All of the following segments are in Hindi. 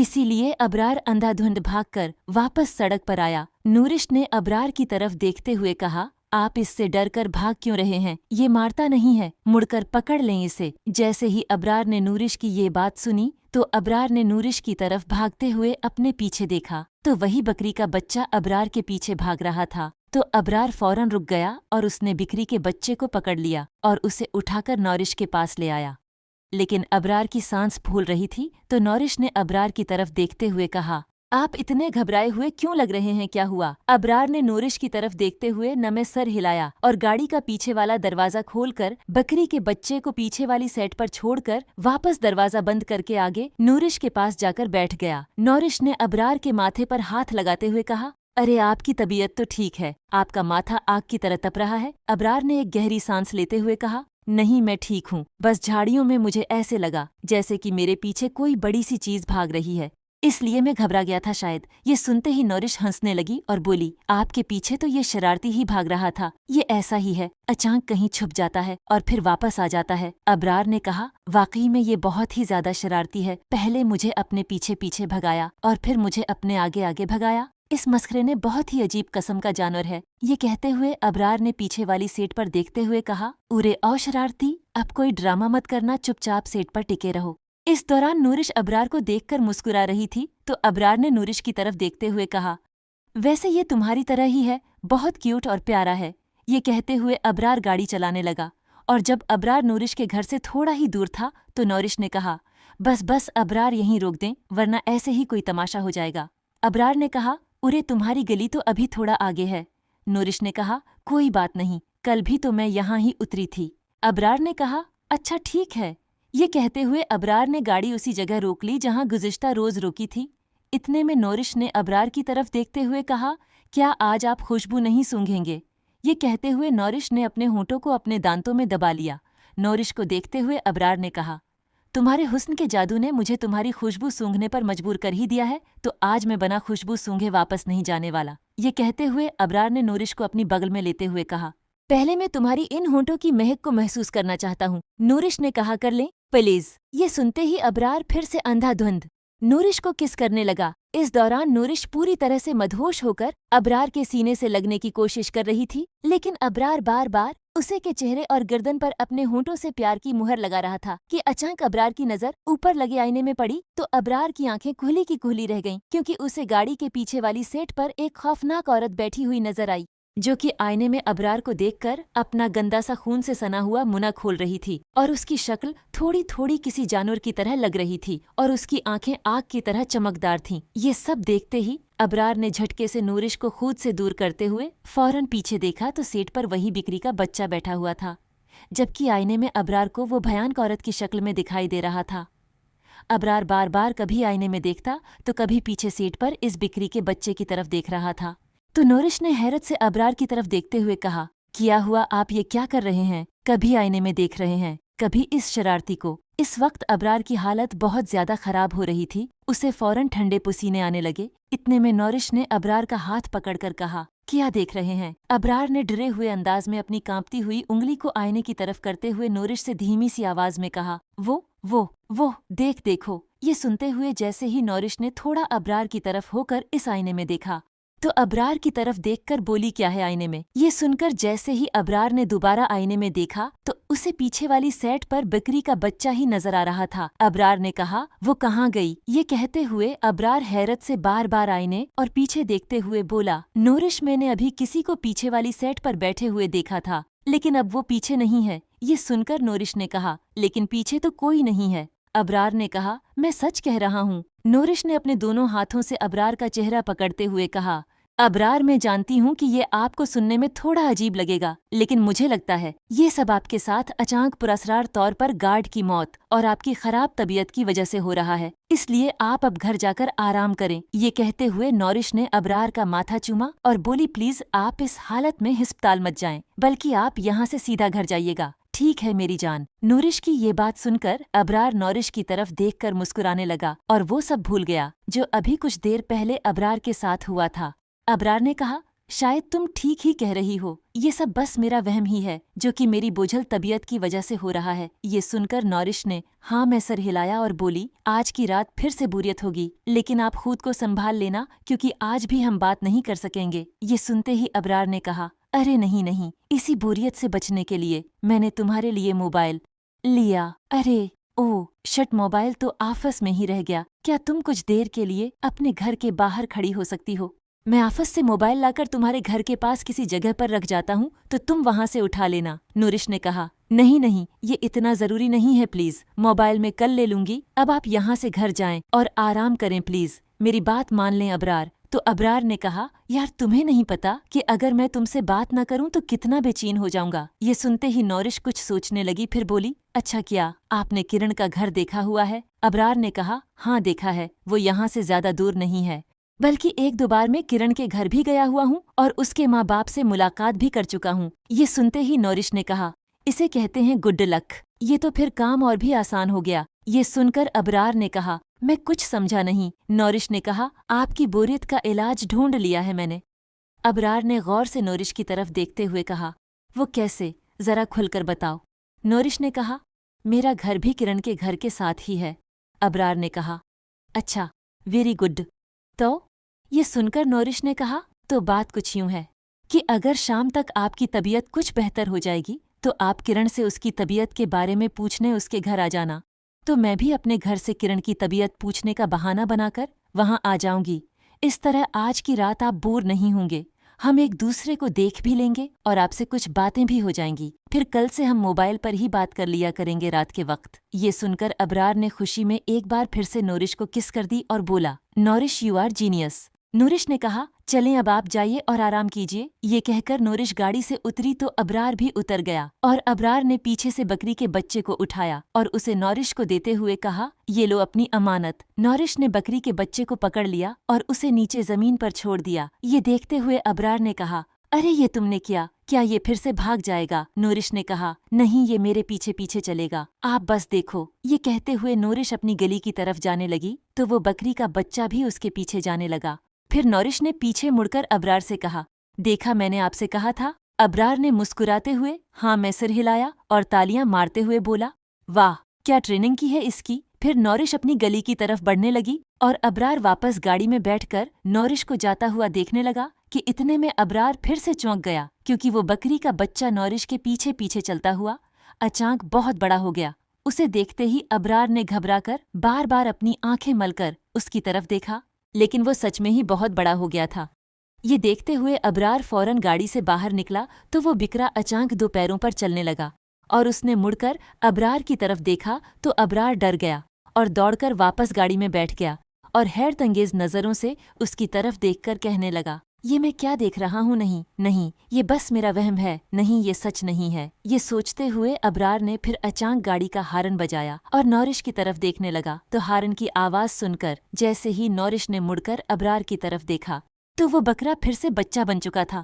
इसीलिए अबरार अंधाधुंध भागकर वापस सड़क पर आया। नूरिश ने अबरार की तरफ देखते हुए कहा, आप इससे डर कर भाग क्यों रहे हैं? ये मारता नहीं है, मुड़कर पकड़ लें इसे। जैसे ही अबरार ने नूरिश की ये बात सुनी तो अबरार ने नूरिश की तरफ भागते हुए अपने पीछे देखा तो वही बकरी का बच्चा अबरार के पीछे भाग रहा था। तो अबरार फौरन रुक गया और उसने बकरी के बच्चे को पकड़ लिया और उसे उठाकर नूरिश के पास ले आया। लेकिन अबरार की सांस फूल रही थी तो नूरिश ने अबरार की तरफ देखते हुए कहा, आप इतने घबराए हुए क्यों लग रहे हैं, क्या हुआ? अबरार ने नूरिश की तरफ देखते हुए नमे सर हिलाया और गाड़ी का पीछे वाला दरवाजा खोलकर बकरी के बच्चे को पीछे वाली सेट पर छोड़कर वापस दरवाजा बंद करके आगे नूरिश के पास जाकर बैठ गया। नूरिश ने अबरार के माथे पर हाथ लगाते हुए कहा, अरे आपकी तबीयत तो ठीक है, आपका माथा आग की तरह तप रहा है। अबरार ने एक गहरी सांस लेते हुए कहा, नहीं मैं ठीक हूँ, बस झाड़ियों में मुझे ऐसे लगा जैसे कि मेरे पीछे कोई बड़ी सी चीज भाग रही है, इसलिए मैं घबरा गया था शायद। ये सुनते ही नूरिश हंसने लगी और बोली, आपके पीछे तो ये शरारती ही भाग रहा था, ये ऐसा ही है, अचानक कहीं छुप जाता है और फिर वापस आ जाता है। अबरार ने कहा, वाकई में ये बहुत ही ज्यादा शरारती है, पहले मुझे अपने पीछे पीछे भगाया और फिर मुझे अपने आगे आगे भगाया। इस मस्खरे ने बहुत ही अजीब किस्म का जानवर है। ये कहते हुए अबरार ने पीछे वाली सीट पर देखते हुए कहा, उरे औ शरारती, अब कोई ड्रामा मत करना, चुपचाप सीट पर टिके रहो। इस दौरान नूरिश अबरार को देखकर मुस्कुरा रही थी तो अबरार ने नूरिश की तरफ देखते हुए कहा, वैसे ये तुम्हारी तरह ही है, बहुत क्यूट और प्यारा है। ये कहते हुए अबरार गाड़ी चलाने लगा और जब अबरार नूरिश के घर से थोड़ा ही दूर था तो नूरिश ने कहा, बस बस अबरार यहीं रोक दें वरना ऐसे ही कोई तमाशा हो जाएगा। अबरार ने कहा, उरे तुम्हारी गली तो अभी थोड़ा आगे है। नूरिश ने कहा, कोई बात नहीं, कल भी तो मैं यहाँ ही उतरी थी। अबरार ने कहा, अच्छा ठीक है। ये कहते हुए अबरार ने गाड़ी उसी जगह रोक ली जहाँ गुज़िश्ता रोज रोकी थी। इतने में नूरिश ने अबरार की तरफ देखते हुए कहा, क्या आज आप खुशबू नहीं सूंघेंगे? ये कहते हुए नूरिश ने अपने होंठों को अपने दांतों में दबा लिया। नूरिश को देखते हुए अबरार ने कहा, तुम्हारे हुस्न के जादू ने मुझे तुम्हारी खुशबू सूंघने पर मजबूर कर ही दिया है, तो आज मैं बिना खुशबू सूंघे वापस नहीं जाने वाला। ये कहते हुए अबरार ने नूरिश को अपनी बगल में लेते हुए कहा, पहले मैं तुम्हारी इन होंठों की महक को महसूस करना चाहता हूँ। नूरिश ने कहा, कर लें प्लीज। ये सुनते ही अबरार फिर से अंधाधुंध नूरिश को किस करने लगा। इस दौरान नूरिश पूरी तरह से मदहोश होकर अबरार के सीने से लगने की कोशिश कर रही थी, लेकिन अबरार बार बार उसे के चेहरे और गर्दन पर अपने होंठों से प्यार की मुहर लगा रहा था कि अचानक अबरार की नजर ऊपर लगे आईने में पड़ी तो अबरार की आंखें खुली की खुली रह गईं, क्योंकि उसे गाड़ी के पीछे वाली सीट पर एक खौफनाक औरत बैठी हुई नजर आई, जो कि आईने में अबरार को देखकर अपना गंदा सा खून से सना हुआ मुना खोल रही थी और उसकी शक्ल थोड़ी थोड़ी किसी जानवर की तरह लग रही थी और उसकी आंखें आग की तरह चमकदार थीं। ये सब देखते ही अबरार ने झटके से नूरिश को खुद से दूर करते हुए फौरन पीछे देखा तो सीट पर वही बिक्री का बच्चा बैठा हुआ था, जबकि आईने में अबरार को वो भयानक औरत की शक्ल में दिखाई दे रहा था। अबरार बार बार कभी आईने में देखता तो कभी पीछे सीट पर इस बिक्री के बच्चे की तरफ देख रहा था। तो नूरिश ने हैरत से अबरार की तरफ देखते हुए कहा, क्या हुआ, आप ये क्या कर रहे हैं? कभी आईने में देख रहे हैं, कभी इस शरारती को। इस वक्त अबरार की हालत बहुत ज्यादा खराब हो रही थी, उसे फौरन ठंडे पसीने आने लगे। इतने में नूरिश ने अबरार का हाथ पकड़कर कहा, क्या देख रहे हैं? अबरार ने डरे हुए अंदाज में अपनी कांपती हुई उंगली को आईने की तरफ करते हुए नूरिश से धीमी सी आवाज में कहा, वो देखो। ये सुनते हुए जैसे ही नूरिश ने थोड़ा अबरार की तरफ होकर इस आईने में देखा तो अबरार की तरफ देखकर बोली, क्या है आईने में? ये सुनकर जैसे ही अबरार ने दोबारा आईने में देखा तो उसे पीछे वाली सेट पर बकरी का बच्चा ही नजर आ रहा था। अबरार ने कहा, वो कहाँ गई? ये कहते हुए अबरार हैरत से बार बार आईने और पीछे देखते हुए बोला, नूरिश, मैंने अभी किसी को पीछे वाली सेट पर बैठे हुए देखा था, लेकिन अब वो पीछे नहीं है। ये सुनकर नूरिश ने कहा, लेकिन पीछे तो कोई नहीं है। अबरार ने कहा, मैं सच कह रहा हूँ। नूरिश ने अपने दोनों हाथों से अबरार का चेहरा पकड़ते हुए कहा, अबरार, मैं जानती हूँ कि ये आपको सुनने में थोड़ा अजीब लगेगा, लेकिन मुझे लगता है ये सब आपके साथ अचानक पुरस्कार तौर पर गार्ड की मौत और आपकी खराब तबीयत की वजह से हो रहा है, इसलिए आप अब घर जाकर आराम करें। ये कहते हुए नूरिश ने अबरार का माथा चूमा और बोली, प्लीज आप इस हालत में अस्पताल मत जाएं, बल्कि आप यहाँ से सीधा घर जाइएगा। ठीक है मेरी जान। नूरिश की ये बात सुनकर अबरार नूरिश की तरफ देखकर मुस्कुराने लगा और वो सब भूल गया जो अभी कुछ देर पहले अबरार के साथ हुआ था। अबरार ने कहा, शायद तुम ठीक ही कह रही हो, ये सब बस मेरा वहम ही है जो कि मेरी बोझल तबीयत की वजह से हो रहा है। ये सुनकर नौरिश ने हाँ में सर हिलाया और बोली, आज की रात फिर से बोरियत होगी, लेकिन आप खुद को संभाल लेना क्योंकि आज भी हम बात नहीं कर सकेंगे। ये सुनते ही अबरार ने कहा, अरे नहीं नहीं, इसी बोरियत से बचने के लिए मैंने तुम्हारे लिए मोबाइल लिया। अरे ओह शट, मोबाइल तो आफस में ही रह गया। क्या तुम कुछ देर के लिए अपने घर के बाहर खड़ी हो सकती हो? मैं आफस से मोबाइल लाकर तुम्हारे घर के पास किसी जगह पर रख जाता हूँ तो तुम वहाँ से उठा लेना। नूरिश ने कहा, नहीं नहीं, ये इतना जरूरी नहीं है, प्लीज मोबाइल मैं कल ले लूंगी। अब आप यहाँ से घर जाएं और आराम करें प्लीज, मेरी बात मान लें अबरार। तो अबरार ने कहा, यार तुम्हें नहीं पता कि अगर मैं तुमसे बात न करूं तो कितना बेचैन हो जाऊंगा। ये सुनते ही नौरिश कुछ सोचने लगी, फिर बोली, अच्छा क्या आपने किरण का घर देखा हुआ है? अबरार ने कहा, हाँ देखा है, वो यहाँ से ज्यादा दूर नहीं है, बल्कि एक दो बार मैं किरण के घर भी गया हुआ हूँ और उसके माँ बाप से मुलाकात भी कर चुका हूँ। ये सुनते ही नौरिश ने कहा, इसे कहते हैं गुड लक, ये तो फिर काम और भी आसान हो गया। ये सुनकर अबरार ने कहा, मैं कुछ समझा नहीं। नौरिश ने कहा, आपकी बोरियत का इलाज ढूंढ लिया है मैंने। अबरार ने गौर से नौरिश की तरफ देखते हुए कहा, वो कैसे, जरा खुलकर बताओ। नौरिश ने कहा, मेरा घर भी किरण के घर के साथ ही है। अबरार ने कहा, अच्छा वेरी गुड। तो ये सुनकर नौरिश ने कहा, तो बात कुछ यूं है कि अगर शाम तक आपकी तबीयत कुछ बेहतर हो जाएगी तो आप किरण से उसकी तबीयत के बारे में पूछने उसके घर आ जाना, तो मैं भी अपने घर से किरण की तबीयत पूछने का बहाना बनाकर वहां आ जाऊंगी। इस तरह आज की रात आप बोर नहीं होंगे, हम एक दूसरे को देख भी लेंगे और आपसे कुछ बातें भी हो जाएंगी। फिर कल से हम मोबाइल पर ही बात कर लिया करेंगे रात के वक्त। ये सुनकर अबरार ने खुशी में एक बार फिर से नौरिश को किस कर दी और बोला, नौरिश यू आर जीनियस। नूरिश ने कहा, चलें अब आप जाइए और आराम कीजिए। ये कहकर नूरिश गाड़ी से उतरी तो अबरार भी उतर गया और अबरार ने पीछे से बकरी के बच्चे को उठाया और उसे नौरिश को देते हुए कहा, ये लो अपनी अमानत। नौरिश ने बकरी के बच्चे को पकड़ लिया और उसे नीचे जमीन पर छोड़ दिया। ये देखते हुए अबरार ने कहा, अरे ये तुमने किया, क्या ये फिर से भाग जाएगा? नूरिश ने कहा, नहीं ये मेरे पीछे पीछे चलेगा, आप बस देखो। ये कहते हुए नूरिश अपनी गली की तरफ जाने लगी तो वो बकरी का बच्चा भी उसके पीछे जाने लगा। फिर नौरिश ने पीछे मुड़कर अबरार से कहा, देखा मैंने आपसे कहा था। अबरार ने मुस्कुराते हुए हाँ में सिर हिलाया और तालियां मारते हुए बोला, वाह क्या ट्रेनिंग की है इसकी। फिर नौरिश अपनी गली की तरफ बढ़ने लगी और अबरार वापस गाड़ी में बैठकर नौरिश को जाता हुआ देखने लगा कि इतने में अबरार फिर से चौंक गया क्योंकि वो बकरी का बच्चा नौरिश के पीछे पीछे चलता हुआ अचानक बहुत बड़ा हो गया। उसे देखते ही अबरार ने घबराकर बार बार अपनी आंखें मलकर उसकी तरफ देखा, लेकिन वो सच में ही बहुत बड़ा हो गया था। ये देखते हुए अबरार फौरन गाड़ी से बाहर निकला तो वो बिकरा अचानक दो पैरों पर चलने लगा और उसने मुड़कर अबरार की तरफ देखा तो अबरार डर गया और दौड़कर वापस गाड़ी में बैठ गया और हैरतंगेज नज़रों से उसकी तरफ देखकर कहने लगा, ये मैं क्या देख रहा हूँ? नहीं नहीं, ये बस मेरा वहम है, नहीं ये सच नहीं है। ये सोचते हुए अबरार ने फिर अचानक गाड़ी का हारन बजाया और नौरिश की तरफ देखने लगा तो हारन की आवाज सुनकर जैसे ही नौरिश ने मुड़कर अबरार की तरफ देखा तो वो बकरा फिर से बच्चा बन चुका था।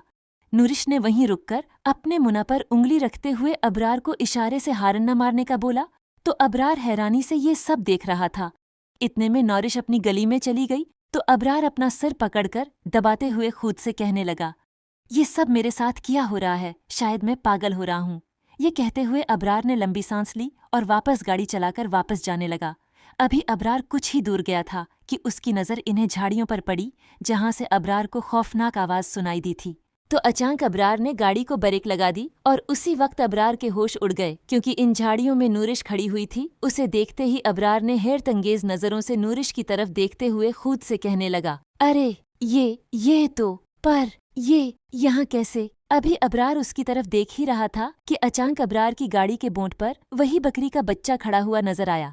नूरिश ने वहीं रुककर अपने मुना पर उंगली रखते हुए अबरार को इशारे से हारन न मारने का बोला तो अबरार हैरानी से ये सब देख रहा था। इतने में नौरिश अपनी गली में चली गई तो अबरार अपना सिर पकड़कर दबाते हुए खुद से कहने लगा, ये सब मेरे साथ किया हो रहा है, शायद मैं पागल हो रहा हूँ। ये कहते हुए अबरार ने लंबी सांस ली और वापस गाड़ी चलाकर वापस जाने लगा। अभी अबरार कुछ ही दूर गया था कि उसकी नज़र इन्हें झाड़ियों पर पड़ी जहाँ से अबरार को खौफनाक आवाज़ सुनाई दी थी। तो अचानक अबरार ने गाड़ी को ब्रेक लगा दी और उसी वक्त अबरार के होश उड़ गए क्योंकि इन झाड़ियों में नूरिश खड़ी हुई थी। उसे देखते ही अबरार ने हैरतंगेज नज़रों से नूरिश की तरफ देखते हुए खुद से कहने लगा, अरे ये तो, पर ये यहाँ कैसे? अभी अबरार उसकी तरफ देख ही रहा था कि अचानक अबरार की गाड़ी के बोंट पर वही बकरी का बच्चा खड़ा हुआ नजर आया।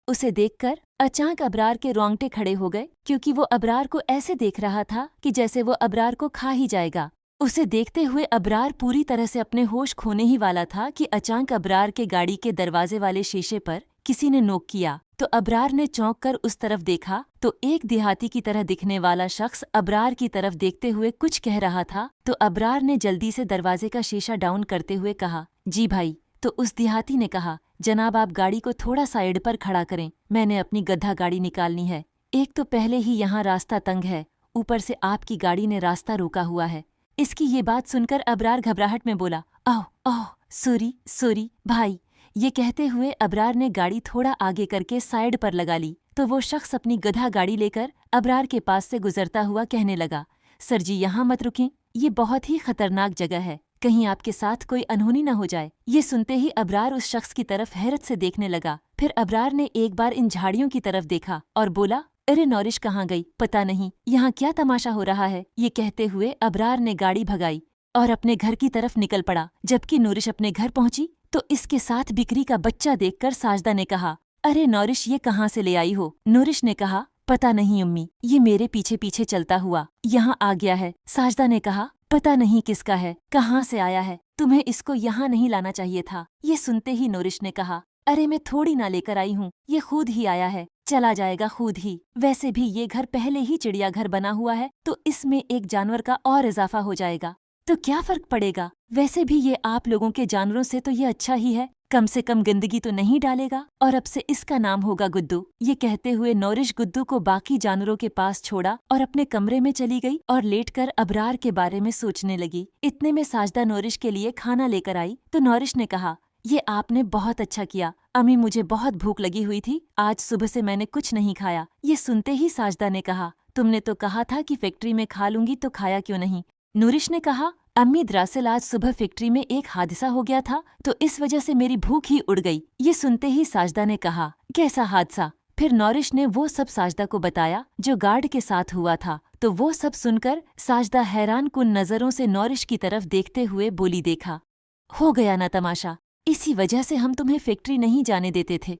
उसे देखकर अचानक अबरार के रोंगटे खड़े हो गए क्योंकि वो अबरार को ऐसे देख रहा था कि जैसे वो अबरार को खा ही जाएगा। उसे देखते हुए अबरार पूरी तरह से अपने होश खोने ही वाला था कि अचानक अबरार के गाड़ी के दरवाजे वाले शीशे पर किसी ने नोक किया। तो अबरार ने चौंक कर उस तरफ देखा तो एक देहाती की तरह दिखने वाला शख्स अबरार की तरफ देखते हुए कुछ कह रहा था। तो अबरार ने जल्दी से दरवाजे का शीशा डाउन करते हुए कहा, जी भाई। तो उस देहाती ने कहा, जनाब आप गाड़ी को थोड़ा साइड पर खड़ा करें, मैंने अपनी गधा गाड़ी निकालनी है। एक तो पहले ही यहाँ रास्ता तंग है, ऊपर से आपकी गाड़ी ने रास्ता रोका हुआ है। इसकी ये बात सुनकर अबरार घबराहट में बोला, ओह ओह सॉरी सॉरी भाई। ये कहते हुए अबरार ने गाड़ी थोड़ा आगे करके साइड पर लगा ली तो वो शख्स अपनी गधा गाड़ी लेकर अबरार के पास से गुजरता हुआ कहने लगा, सर जी यहाँ मत रुकें, ये बहुत ही खतरनाक जगह है, कहीं आपके साथ कोई अनहोनी न हो जाए। ये सुनते ही अबरार उस शख्स की तरफ हैरत से देखने लगा। फिर अबरार ने एक बार इन झाड़ियों की तरफ देखा और बोला, अरे नौरिश कहाँ गई, पता नहीं यहाँ क्या तमाशा हो रहा है। ये कहते हुए अबरार ने गाड़ी भगाई और अपने घर की तरफ निकल पड़ा। जबकि नूरिश अपने घर पहुंची तो इसके साथ बिक्री का बच्चा देखकर साजदा ने कहा, अरे नौरिश ये कहाँ से ले आई हो। नूरिश ने कहा, पता नहीं अम्मी, ये मेरे पीछे पीछे चलता हुआ यहाँ आ गया है। साजदा ने कहा, पता नहीं किसका है, कहाँ से आया है, तुम्हें इसको यहाँ नहीं लाना चाहिए था। ये सुनते ही नूरिश ने कहा, अरे मैं थोड़ी ना लेकर आई हूँ, ये खुद ही आया है, चला जाएगा खुद ही। वैसे भी ये घर पहले ही चिड़ियाघर बना हुआ है तो इसमें एक जानवर का और इजाफा हो जाएगा तो क्या फर्क पड़ेगा। वैसे भी ये आप लोगों के जानवरों से तो ये अच्छा ही है, कम से कम गंदगी तो नहीं डालेगा और अब से इसका नाम होगा गुड्डू। ये कहते हुए नौरिश गुड्डू को बाकी जानवरों के पास छोड़ा और अपने कमरे में चली गई और लेटकर अबरार के बारे में सोचने लगी। इतने में साजदा नौरिश के लिए खाना लेकर आई तो नौरिश ने कहा, ये आपने बहुत अच्छा किया अम्मी, मुझे बहुत भूख लगी हुई थी, आज सुबह से मैंने कुछ नहीं खाया। ये सुनते ही साजदा ने कहा, तुमने तो कहा था कि फैक्ट्री में खा लूंगी तो खाया क्यों नहीं। नूरिश ने कहा, अम्मी दरअसल आज सुबह फैक्ट्री में एक हादसा हो गया था तो इस वजह से मेरी भूख ही उड़ गई। ये सुनते ही साजदा ने कहा, कैसा हादसा। फिर नौरिश ने वो सब साजदा को बताया जो गार्ड के साथ हुआ था। तो वो सब सुनकर साजदा हैरान कुन नजरों से नौरिश की तरफ देखते हुए बोली, देखा हो गया ना तमाशा, इसी वजह से हम तुम्हें फैक्ट्री नहीं जाने देते थे।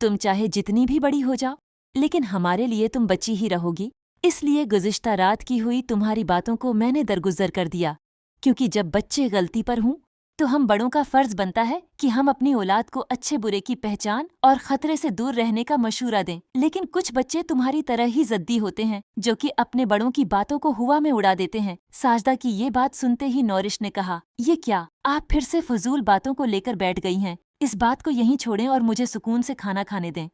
तुम चाहे जितनी भी बड़ी हो जाओ लेकिन हमारे लिए तुम बची ही रहोगी, इसलिए गुज़िश्ता रात की हुई तुम्हारी बातों को मैंने दरगुजर कर दिया। क्योंकि जब बच्चे गलती पर हों तो हम बड़ों का फर्ज बनता है कि हम अपनी औलाद को अच्छे बुरे की पहचान और खतरे से दूर रहने का मशूरा दें। लेकिन कुछ बच्चे तुम्हारी तरह ही ज़द्दी होते हैं जो कि अपने बड़ों की बातों को हुआ में उड़ा देते हैं। साजदा की ये बात सुनते ही नौरिश ने कहा, ये क्या, आप फिर से फजूल बातों को लेकर बैठ गई हैं। इस बात को यहीं छोड़ें और मुझे सुकून से खाना खाने दें,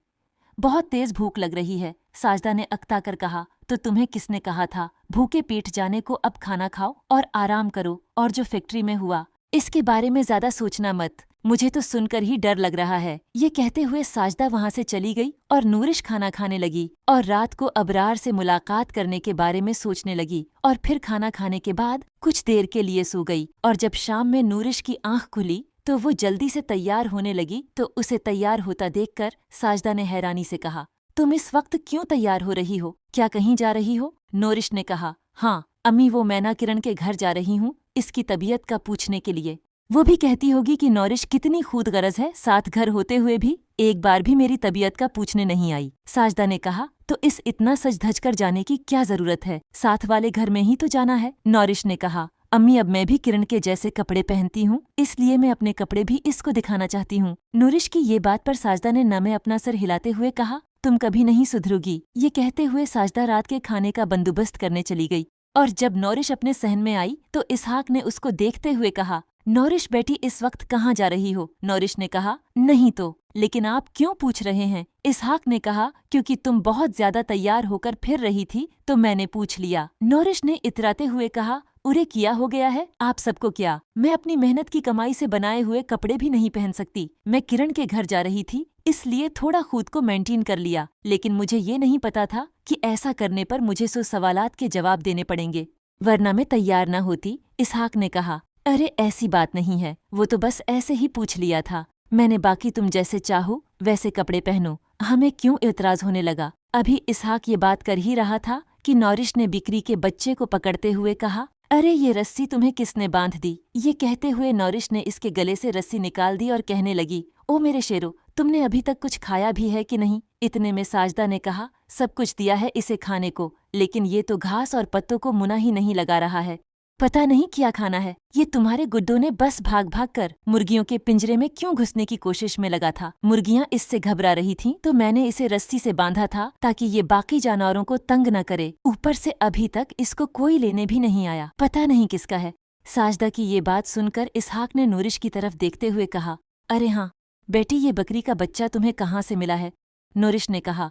बहुत तेज भूख लग रही है। साजदा ने अकता कर कहा, तो तुम्हें किसने कहा था भूखे पेट जाने को, अब खाना खाओ और आराम करो, और जो फैक्ट्री में हुआ इसके बारे में ज्यादा सोचना मत, मुझे तो सुनकर ही डर लग रहा है। ये कहते हुए साजदा वहाँ से चली गई और नूरिश खाना खाने लगी और रात को अबरार से मुलाकात करने के बारे में सोचने लगी और फिर खाना खाने के बाद कुछ देर के लिए सो गई। और जब शाम में नूरिश की आंख खुली तो वो जल्दी से तैयार होने लगी तो उसे तैयार होता देखकर साजदा ने हैरानी से कहा, तुम इस वक्त क्यों तैयार हो रही हो, क्या कहीं जा रही हो। नूरिश ने कहा, हाँ अम्मी, वो मैना किरण के घर जा रही हूँ इसकी तबीयत का पूछने के लिए। वो भी कहती होगी कि नौरिश कितनी खुद गरज है, साथ घर होते हुए भी एक बार भी मेरी तबीयत का पूछने नहीं आई। साजदा ने कहा, तो इस इतना सज धज कर जाने की क्या जरूरत है, साथ वाले घर में ही तो जाना है। नौरिश ने कहा, अम्मी अब मैं भी किरण के जैसे कपड़े पहनती हूँ, इसलिए मैं अपने कपड़े भी इसको दिखाना चाहती हूँ। नूरिश की ये बात पर साजदा ने नमे अपना सर हिलाते हुए कहा, तुम कभी नहीं सुधरोगी। ये कहते हुए साजदा रात के खाने का बंदोबस्त करने चली गई और जब नौरिश अपने सहन में आई तो इसहाक ने उसको देखते हुए कहा, नौरिश बेटी इस वक्त कहाँ जा रही हो। नौरिश ने कहा, नहीं तो, लेकिन आप क्यों पूछ रहे हैं। इसहाक ने कहा, क्योंकि तुम बहुत ज्यादा तैयार होकर फिर रही थी तो मैंने पूछ लिया। नौरिश ने इतराते हुए कहा, उरे किया हो गया है आप सबको क्या, मैं अपनी मेहनत की कमाई से बनाए हुए कपड़े भी नहीं पहन सकती। मैं किरण के घर जा रही थी इसलिए थोड़ा खुद को मेंटेन कर लिया, लेकिन मुझे ये नहीं पता था कि ऐसा करने पर मुझे 100 सवालात के जवाब देने पड़ेंगे, वरना मैं तैयार न होती। इसहाक ने कहा, अरे ऐसी बात नहीं है, वो तो बस ऐसे ही पूछ लिया था मैंने, बाकी तुम जैसे चाहो वैसे कपड़े पहनो, हमें क्यों एतराज होने लगा। अभी इसहाक ये बात कर ही रहा था कि नौरिश ने बिक्री के बच्चे को पकड़ते हुए कहा, अरे ये रस्सी तुम्हें किसने बांध दी। ये कहते हुए नौरिश ने इसके गले से रस्सी निकाल दी और कहने लगी, ओ मेरे शेरो, तुमने अभी तक कुछ खाया भी है कि नहीं। इतने में साजदा ने कहा, सब कुछ दिया है इसे खाने को, लेकिन ये तो घास और पत्तों को मुना ही नहीं लगा रहा है, पता नहीं क्या खाना है। ये तुम्हारे गुड्डों ने बस भाग भाग कर मुर्गियों के पिंजरे में क्यों घुसने की कोशिश में लगा था। मुर्गियां इससे घबरा रही थीं, तो मैंने इसे रस्सी से बांधा था ताकि ये बाकी जानवरों को तंग न करे। ऊपर से अभी तक इसको कोई लेने भी नहीं आया, पता नहीं किसका है। साजदा की ये बात सुनकर इसहाक ने नूरिश की तरफ देखते हुए कहा, अरे हाँ बेटी, ये बकरी का बच्चा तुम्हें कहाँ से मिला है। नूरिश ने कहा,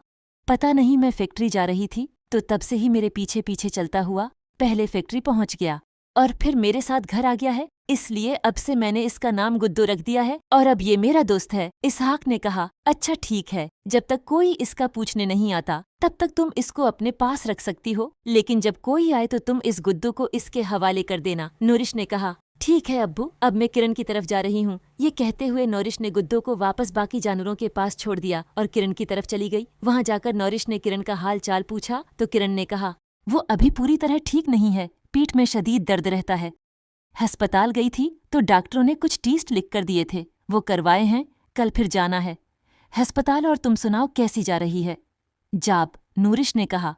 पता नहीं, मैं फैक्ट्री जा रही थी तो तब से ही मेरे पीछे पीछे चलता हुआ पहले फैक्ट्री पहुंच गया। और फिर मेरे साथ घर आ गया है, इसलिए अब से मैंने इसका नाम गुड्डू रख दिया है और अब ये मेरा दोस्त है। इसहाक ने कहा, अच्छा ठीक है, जब तक कोई इसका पूछने नहीं आता तब तक तुम इसको अपने पास रख सकती हो, लेकिन जब कोई आए तो तुम इस गुड्डू को इसके हवाले कर देना। नूरिश ने कहा, ठीक है अब्बू, अब मैं किरण की तरफ जा रही हूँ। ये कहते हुए नौरिश ने गुड्डू को वापस बाकी जानवरों के पास छोड़ दिया और किरण की तरफ चली गई। वहाँ जाकर नौरिश ने किरण का हाल चाल पूछा तो किरण ने कहा, वो अभी पूरी तरह ठीक नहीं है, पीठ में शदीद दर्द रहता है। अस्पताल गई थी तो डॉक्टरों ने कुछ टेस्ट लिख कर दिए थे, वो करवाए हैं, कल फिर जाना है अस्पताल। और तुम सुनाओ कैसी जा रही है? जाब, नूरिश ने कहा,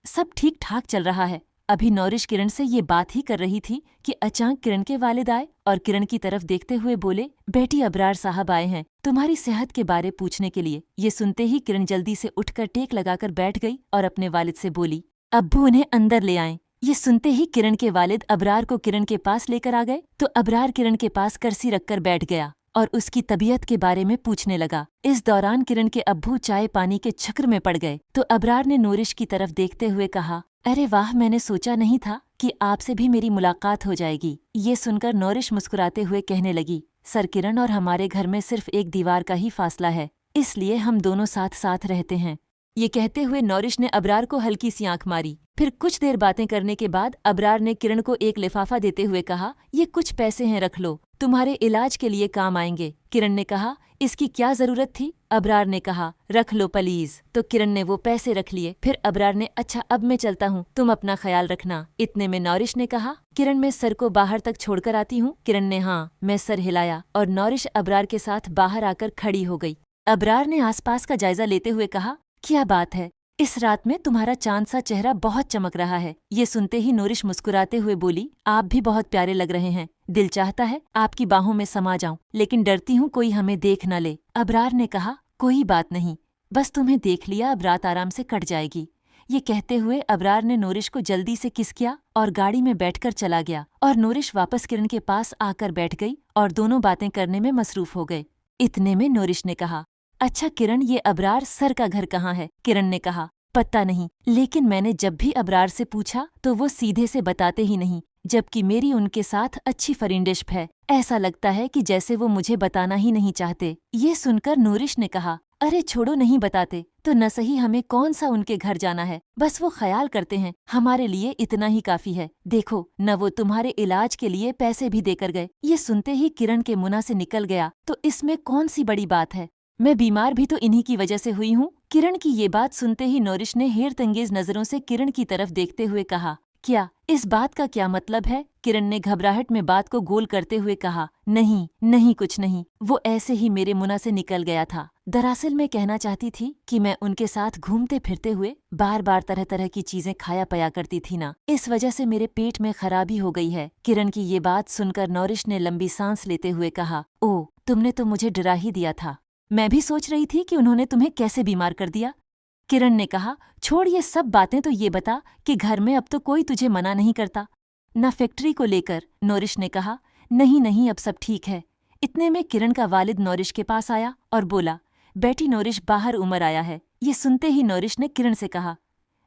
सब ठीक ठाक चल रहा है। अभी नौरिश किरण से ये बात ही कर रही थी कि अचानक किरण के वालिद आए और किरण की तरफ देखते हुए बोले, बेटी अबरार साहब आए हैं तुम्हारी सेहत के बारे पूछने के लिए। ये सुनते ही किरण जल्दी से उठकर टेक लगाकर बैठ गई और अपने वालिद से बोली, अब्बू उन्हें अंदर ले आएं। ये सुनते ही किरण के वालिद अबरार को किरण के पास लेकर आ गए तो अबरार किरण के पास कुर्सी रखकर बैठ गया और उसकी तबीयत के बारे में पूछने लगा। इस दौरान किरण के अब्बू चाय पानी के चक्र में पड़ गए तो अबरार ने नूरिश की तरफ देखते हुए कहा, अरे वाह, मैंने सोचा नहीं था कि आपसे भी मेरी मुलाकात हो जाएगी। ये सुनकर नूरिश मुस्कुराते हुए कहने लगी, सर किरण और हमारे घर में सिर्फ एक दीवार का ही फासला है, इसलिए हम दोनों साथ साथ रहते हैं। ये कहते हुए नौरिश ने अबरार को हल्की सी आंख मारी। फिर कुछ देर बातें करने के बाद अबरार ने किरण को एक लिफाफा देते हुए कहा, ये कुछ पैसे हैं, रख लो, तुम्हारे इलाज के लिए काम आएंगे। किरण ने कहा, इसकी क्या जरूरत थी? अबरार ने कहा, रख लो प्लीज। तो किरण ने वो पैसे रख लिए। फिर अबरार ने, अच्छा अब मैं चलता हूँ, तुम अपना ख्याल रखना। इतने में नौरिश ने कहा, किरण मैं सर को बाहर तक छोड़कर आती हूँ। किरण ने हाँ मैं सर हिलाया और नौरिश अबरार के साथ बाहर आकर खड़ी हो गई। अबरार ने आसपास का जायजा लेते हुए कहा, क्या बात है, इस रात में तुम्हारा चांद सा चेहरा बहुत चमक रहा है। ये सुनते ही नूरिश मुस्कुराते हुए बोली, आप भी बहुत प्यारे लग रहे हैं, दिल चाहता है आपकी बाहों में समा जाऊं, लेकिन डरती हूँ कोई हमें देख न ले। अबरार ने कहा, कोई बात नहीं, बस तुम्हें देख लिया अब रात आराम से कट जाएगी। ये कहते हुए अबरार ने नूरिश को जल्दी से किस किया और गाड़ी में बैठकर चला गया और नूरिश वापस किरण के पास आकर बैठ गई और दोनों बातें करने में मसरूफ हो गए। इतने में नूरिश ने कहा, अच्छा किरण, ये अबरार सर का घर कहाँ है? किरण ने कहा, पता नहीं, लेकिन मैंने जब भी अबरार से पूछा तो वो सीधे से बताते ही नहीं, जबकि मेरी उनके साथ अच्छी फरिंडिश है। ऐसा लगता है कि जैसे वो मुझे बताना ही नहीं चाहते। ये सुनकर नूरिश ने कहा, अरे छोड़ो, नहीं बताते तो न सही हमें कौन सा उनके घर जाना है, बस वो ख्याल करते हैं, हमारे लिए इतना ही काफी है। देखो न वो तुम्हारे इलाज के लिए पैसे भी देकर गए। ये सुनते ही किरण के मुंह से निकल गया, तो इसमें कौन सी बड़ी बात है, मैं बीमार भी तो इन्हीं की वजह से हुई हूँ। किरण की ये बात सुनते ही नूरिश ने हैरतंगेज नजरों से किरण की तरफ देखते हुए कहा, क्या इस बात का क्या मतलब है? किरण ने घबराहट में बात को गोल करते हुए कहा, नहीं नहीं कुछ नहीं, वो ऐसे ही मेरे मुंह से निकल गया था। दरअसल मैं कहना चाहती थी कि मैं उनके साथ घूमते फिरते हुए बार बार तरह तरह की चीजें खाया पया करती थी ना, इस वजह से मेरे पेट में खराबी हो गई है। किरण की ये बात सुनकर नूरिश ने लंबी सांस लेते हुए कहा, ओ तुमने तो मुझे डरा ही दिया था, मैं भी सोच रही थी कि उन्होंने तुम्हें कैसे बीमार कर दिया। किरण ने कहा, छोड़ ये सब बातें, तो ये बता कि घर में अब तो कोई तुझे मना नहीं करता न फैक्ट्री को लेकर? नूरिश ने कहा, नहीं नहीं अब सब ठीक है। इतने में किरण का वालिद नूरिश के पास आया और बोला, बेटी नूरिश बाहर उमर आया है। ये सुनते ही नूरिश ने किरण से कहा,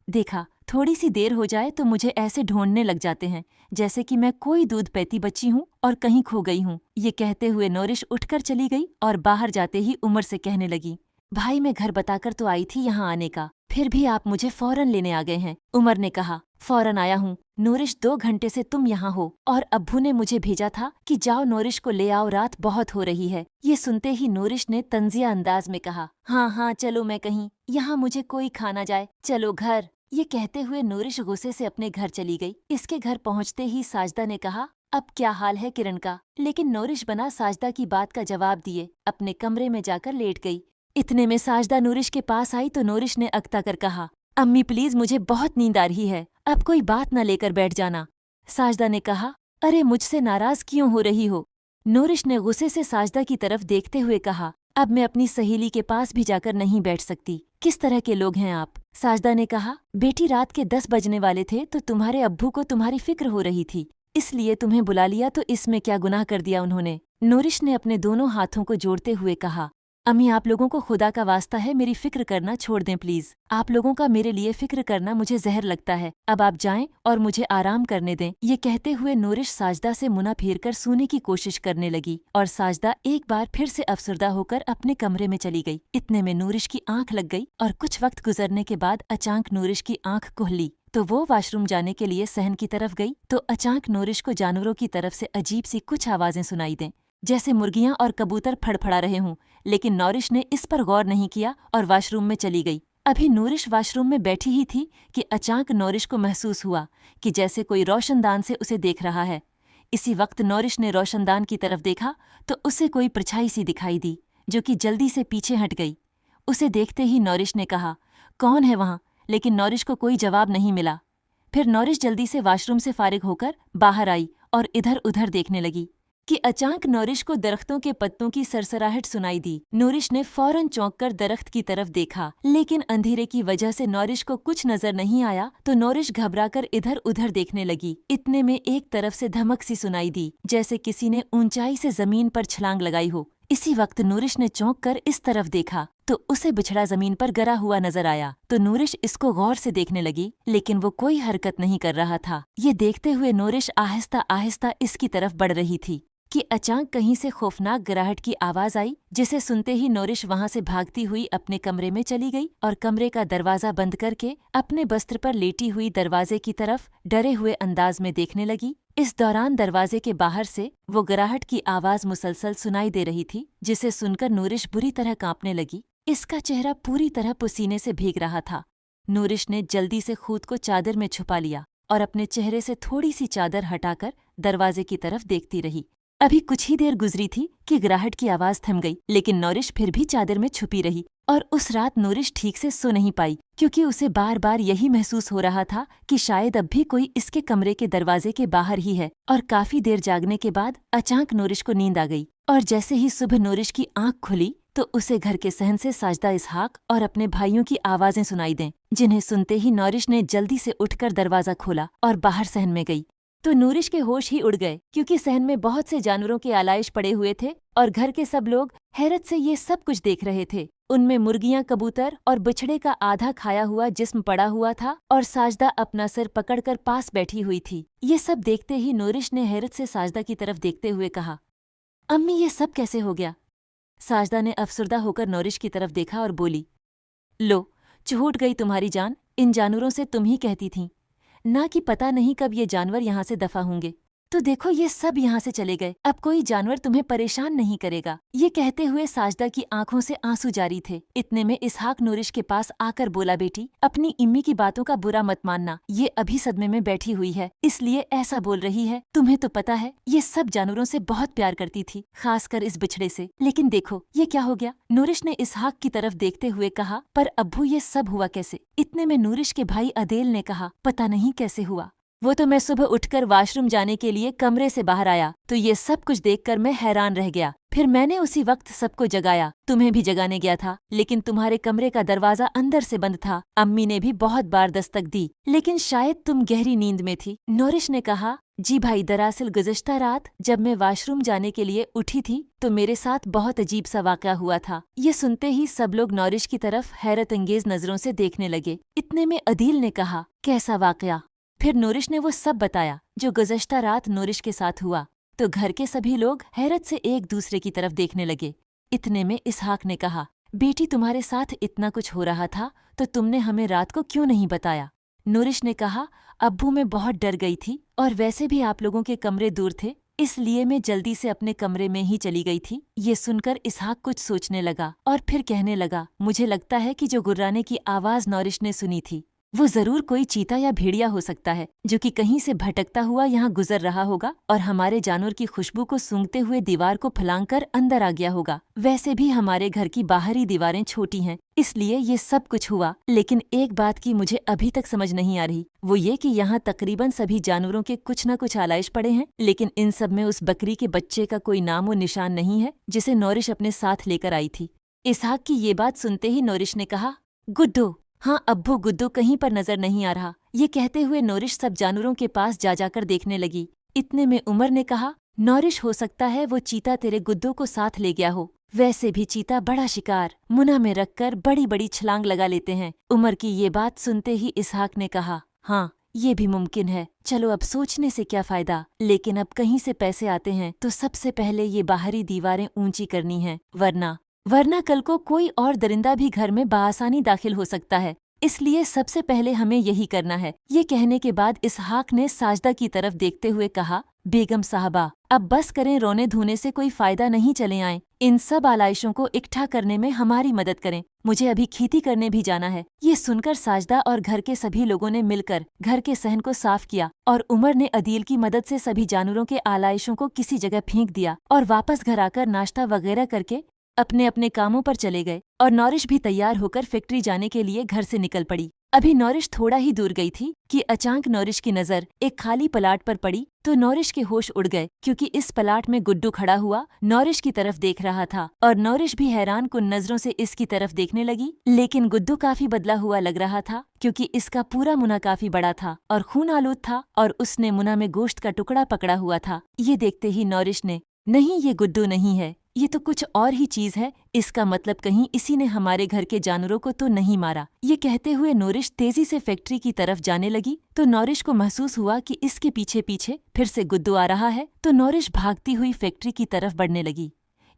देखा थोड़ी सी देर हो जाए तो मुझे ऐसे ढूंढने लग जाते हैं जैसे कि मैं कोई दूध पैती बच्ची हूँ और कहीं खो गई हूँ। ये कहते हुए नूरिश उठकर चली गई और बाहर जाते ही उमर से कहने लगी, भाई मैं घर बताकर तो आई थी यहाँ आने का, फिर भी आप मुझे फौरन लेने आ गए हैं। उमर ने कहा, फौरन आया हूँ नूरिश, 2 घंटे से तुम यहाँ हो और अब्बू ने मुझे भेजा था कि जाओ नूरिश को ले आओ, रात बहुत हो रही है। ये सुनते ही नूरिश ने तंजिया अंदाज में कहा, हाँ हाँ चलो, मैं कहीं यहाँ मुझे कोई खा ना जाए, चलो घर। ये कहते हुए नूरिश गुस्से से अपने घर चली गई। इसके घर पहुँचते ही साजदा ने कहा, अब क्या हाल है किरण का? लेकिन नूरिश बना साजदा की बात का जवाब दिए अपने कमरे में जाकर लेट गई। इतने में साजदा नूरिश के पास आई तो नूरिश ने अकता कर कहा, अम्मी प्लीज मुझे बहुत नींद आ रही है, अब कोई बात न लेकर बैठ जाना। साजदा ने कहा, अरे मुझसे नाराज क्यों हो रही हो? नूरिश ने गुस्से से साजदा की तरफ देखते हुए कहा, अब मैं अपनी सहेली के पास भी जाकर नहीं बैठ सकती। किस तरह के लोग हैं आप? साजदा ने कहा, बेटी रात के 10 बजने वाले थे तो तुम्हारे अब्बू को तुम्हारी फिक्र हो रही थी, इसलिए तुम्हें बुला लिया, तो इसमें क्या गुनाह कर दिया उन्होंने? नूरिश ने अपने दोनों हाथों को जोड़ते हुए कहा, अम्मी आप लोगों को खुदा का वास्ता है मेरी फिक्र करना छोड़ दें प्लीज। आप लोगों का मेरे लिए फिक्र करना मुझे जहर लगता है। अब आप जाएं और मुझे आराम करने दें। ये कहते हुए नूरिश साजदा से मुना फेरकर सोने की कोशिश करने लगी और साजदा एक बार फिर से अफसरदा होकर अपने कमरे में चली गई। इतने में नूरिश की आंख लग गई और कुछ वक्त गुजरने के बाद अचानक नूरिश की आंख खुली तो वो वॉशरूम जाने के लिए सहन की तरफ गई तो अचानक नूरिश को जानवरों की तरफ से अजीब सी कुछ आवाजें सुनाई दें, जैसे मुर्गियां और कबूतर फड़फड़ा रहे हों। लेकिन नूरिश ने इस पर गौर नहीं किया और वॉशरूम में चली गई। अभी नूरिश वॉशरूम में बैठी ही थी कि अचानक नूरिश को महसूस हुआ कि जैसे कोई रोशनदान से उसे देख रहा है। इसी वक्त नूरिश ने रोशनदान की तरफ देखा तो उसे कोई परछाई सी दिखाई दी जो कि जल्दी से पीछे हट गई। उसे देखते ही नूरिश ने कहा, कौन है वहाँ? लेकिन नूरिश को कोई जवाब नहीं मिला। फिर नूरिश जल्दी से वॉशरूम से फारिग होकर बाहर आई और इधर उधर देखने लगी कि अचानक नूरिश को दरख्तों के पत्तों की सरसराहट सुनाई दी। नूरिश ने फौरन चौंक कर दरख्त की तरफ देखा, लेकिन अंधेरे की वजह से नूरिश को कुछ नजर नहीं आया तो नूरिश घबराकर इधर उधर देखने लगी। इतने में एक तरफ से धमक सी सुनाई दी जैसे किसी ने ऊंचाई से जमीन पर छलांग लगाई हो। इसी वक्त नूरिश ने चौंक कर इस तरफ देखा तो उसे बिछड़ा जमीन पर गिरा हुआ नजर आया तो नूरिश इसको गौर से देखने लगी, लेकिन वो कोई हरकत नहीं कर रहा था। ये देखते हुए नूरिश आहिस्ता आहिस्ता इसकी तरफ बढ़ रही थी कि अचानक कहीं से खौफनाक गिराहट की आवाज आई, जिसे सुनते ही नूरिश वहां से भागती हुई अपने कमरे में चली गई और कमरे का दरवाजा बंद करके अपने बस्तर पर लेटी हुई दरवाजे की तरफ डरे हुए अंदाज में देखने लगी। इस दौरान दरवाजे के बाहर से वो गिराहट की आवाज मुसलसल सुनाई दे रही थी, जिसे सुनकर नूरिश बुरी तरह कांपने लगी। इसका चेहरा पूरी तरह पसीने से भीग रहा था। नूरिश ने जल्दी से खुद को चादर में छुपा लिया और अपने चेहरे से थोड़ी सी चादर हटाकर दरवाजे की तरफ देखती रही। अभी कुछ ही देर गुजरी थी कि गिराहट की आवाज थम गई, लेकिन नूरिश फिर भी चादर में छुपी रही और उस रात नूरिश ठीक से सो नहीं पाई, क्योंकि उसे बार बार यही महसूस हो रहा था कि शायद अब भी कोई इसके कमरे के दरवाजे के बाहर ही है। और काफी देर जागने के बाद अचानक नूरिश को नींद आ गई और जैसे ही सुबह नूरिश की आंख खुली तो उसे घर के सहन से साजदा इसहाक और अपने भाइयों की आवाजें सुनाई दें, जिन्हें सुनते ही नूरिश ने जल्दी से उठकर दरवाजा खोला और बाहर सहन में गई। तो नूरिश के होश ही उड़ गए, क्योंकि सहन में बहुत से जानवरों के आलाइश पड़े हुए थे और घर के सब लोग हैरत से ये सब कुछ देख रहे थे। उनमें मुर्गियां, कबूतर और बछड़े का आधा खाया हुआ जिस्म पड़ा हुआ था और साजदा अपना सिर पकड़कर पास बैठी हुई थी। ये सब देखते ही नूरिश ने हैरत से साजदा की तरफ देखते हुए कहा, अम्मी ये सब कैसे हो गया? साजदा ने अफसरदा होकर नूरिश की तरफ देखा और बोली, लो छूट गई तुम्हारी जान। इन जानवरों से तुम ही कहती थीं ना कि पता नहीं कब ये जानवर यहाँ से दफा होंगे। तो देखो ये सब यहाँ से चले गए, अब कोई जानवर तुम्हें परेशान नहीं करेगा। ये कहते हुए साजदा की आंखों से आंसू जारी थे। इतने में इसहाक नूरिश के पास आकर बोला, बेटी अपनी इम्मी की बातों का बुरा मत मानना, ये अभी सदमे में बैठी हुई है इसलिए ऐसा बोल रही है। तुम्हें तो पता है ये सब जानवरों से बहुत प्यार करती थी, खासकर इस बिछड़े से, लेकिन देखो ये क्या हो गया। नूरिश ने इसहाक की तरफ देखते हुए कहा, पर अब्बू ये सब हुआ कैसे? इतने में नूरिश के भाई अदेल ने कहा, पता नहीं कैसे हुआ, वो तो मैं सुबह उठकर वॉशरूम जाने के लिए कमरे से बाहर आया तो ये सब कुछ देखकर मैं हैरान रह गया। फिर मैंने उसी वक्त सबको जगाया, तुम्हें भी जगाने गया था, लेकिन तुम्हारे कमरे का दरवाजा अंदर से बंद था। अम्मी ने भी बहुत बार दस्तक दी, लेकिन शायद तुम गहरी नींद में थी। नूरिश ने कहा, जी भाई, दरअसल गुज़िश्ता रात जब मैं वॉशरूम जाने के लिए उठी थी तो मेरे साथ बहुत अजीब सा वाक़या हुआ था। ये सुनते ही सब लोग नूरिश की तरफ हैरत अंगेज नजरों से देखने लगे। इतने में अदील ने कहा, कैसा वाक़या? फिर नूरिश ने वो सब बताया जो गुज़श्ता रात नूरिश के साथ हुआ। तो घर के सभी लोग हैरत से एक दूसरे की तरफ देखने लगे। इतने में इसहाक ने कहा, बेटी तुम्हारे साथ इतना कुछ हो रहा था तो तुमने हमें रात को क्यों नहीं बताया? नूरिश ने कहा, अब्बू मैं बहुत डर गई थी और वैसे भी आप लोगों के कमरे दूर थे, इसलिए मैं जल्दी से अपने कमरे में ही चली गई थी। ये सुनकर इसहाक कुछ सोचने लगा और फिर कहने लगा, मुझे लगता है कि जो गुर्राने की आवाज नूरिश ने सुनी थी वो जरूर कोई चीता या भेड़िया हो सकता है, जो कि कहीं से भटकता हुआ यहाँ गुजर रहा होगा और हमारे जानवर की खुशबू को सूंघते हुए दीवार को फलांगकर अंदर आ गया होगा। वैसे भी हमारे घर की बाहरी दीवारें छोटी हैं, इसलिए ये सब कुछ हुआ। लेकिन एक बात की मुझे अभी तक समझ नहीं आ रही, वो ये कि यहाँ तकरीबन सभी जानवरों के कुछ न कुछ आलाइश पड़े हैं, लेकिन इन सब में उस बकरी के बच्चे का कोई नाम व निशान नहीं है जिसे नूरिश अपने साथ लेकर आई थी। इसहाक की ये बात सुनते ही नूरिश ने कहा, गुड्डो, हाँ अब्बू, गुड्डू कहीं पर नजर नहीं आ रहा। ये कहते हुए नूरिश सब जानवरों के पास जा जाकर देखने लगी। इतने में उमर ने कहा, नूरिश हो सकता है वो चीता तेरे गुड्डू को साथ ले गया हो। वैसे भी चीता बड़ा शिकार मुना में रखकर बड़ी बड़ी छलांग लगा लेते हैं। उमर की ये बात सुनते ही इसहाक ने कहा, हाँ ये भी मुमकिन है, चलो अब सोचने से क्या फायदा, लेकिन अब कहीं से पैसे आते हैं तो सबसे पहले ये बाहरी दीवारें ऊंची करनी है, वरना कल को कोई और दरिंदा भी घर में बआसानी दाखिल हो सकता है, इसलिए सबसे पहले हमें यही करना है। ये कहने के बाद इसहाक ने साजदा की तरफ देखते हुए कहा, बेगम साहबा अब बस करें, रोने धोने से कोई फायदा नहीं, चले आएं, इन सब आलाइशों को इकट्ठा करने में हमारी मदद करें, मुझे अभी खेती करने भी जाना है। ये सुनकर साजदा और घर के सभी लोगों ने मिलकर घर के सहन को साफ किया और उमर ने अदील की मदद से सभी जानवरों के आलाइशों को किसी जगह फेंक दिया और वापस घर आकर नाश्ता वगैरह करके अपने अपने कामों पर चले गए। और नौरिश भी तैयार होकर फैक्ट्री जाने के लिए घर से निकल पड़ी। अभी नौरिश थोड़ा ही दूर गई थी कि अचानक नौरिश की नजर एक खाली प्लाट पर पड़ी तो नौरिश के होश उड़ गए, क्योंकि इस प्लाट में गुड्डू खड़ा हुआ नौरिश की तरफ देख रहा था और नौरिश भी हैरान कुन नजरों से इसकी तरफ देखने लगी। लेकिन गुड्डू काफी बदला हुआ लग रहा था, क्योंकि इसका पूरा मुना काफी बड़ा था और खून आलूद था और उसने मुना में गोश्त का टुकड़ा पकड़ा हुआ था। ये देखते ही नौरिश ने, नहीं ये गुड्डू नहीं है, ये तो कुछ और ही चीज है, इसका मतलब कहीं इसी ने हमारे घर के जानवरों को तो नहीं मारा। ये कहते हुए नौरिश तेजी से फैक्ट्री की तरफ जाने लगी तो नौरिश को महसूस हुआ कि इसके पीछे पीछे फिर से गुड्डू आ रहा है, तो नौरिश भागती हुई फैक्ट्री की तरफ बढ़ने लगी।